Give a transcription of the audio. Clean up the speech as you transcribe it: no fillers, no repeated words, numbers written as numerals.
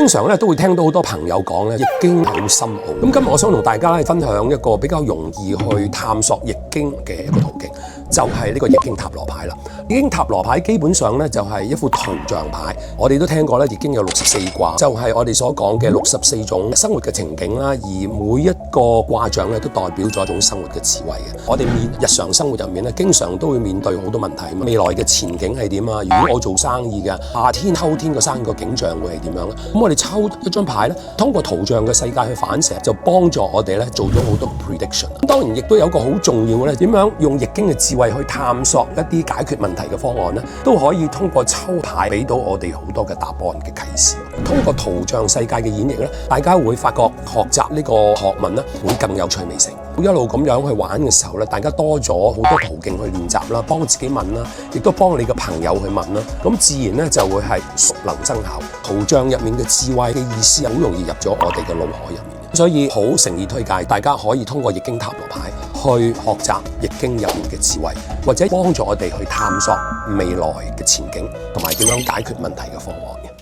經常咧都會聽到好多朋友講咧，易經好深奧。咁今日我想同大家咧分享一個比較容易去探索易經嘅一個途徑，就係呢個易經塔羅牌啦。易經塔羅牌基本上咧就係一副圖像牌。我哋都聽過咧，易經有64卦，就係我哋所講嘅64種生活嘅情景啦。而每一個卦象咧都代表咗一種生活嘅智慧嘅。我哋日常生活入面咧，經常都會面對好多問題。未來嘅前景係點啊？如果我做生意嘅，夏天、秋天個生意個景象會係點樣咧？咁我哋抽一張牌咧，通過圖像嘅世界去反射，就幫助我哋咧做咗好多 prediction。當然亦都有一個好重要嘅咧，點樣用易經嘅智慧去探索一啲解決問題嘅方案咧，都可以通過抽牌俾到我哋好多嘅答案嘅啟示。通過圖像世界嘅演繹咧，大家會發覺學習呢個學問咧會更有趣味性。一路咁樣去玩嘅時候咧，大家多咗好多途徑去練習啦，幫自己問啦，亦都幫你嘅朋友去問啦，咁自然咧就會係熟能生巧。圖像入面嘅智慧嘅意思好容易入咗我哋嘅腦海入面，所以好誠意推介大家可以通過易經塔羅牌去學習易經入面嘅智慧，或者幫助我哋去探索未來嘅前景同埋點樣解決問題嘅方案嘅。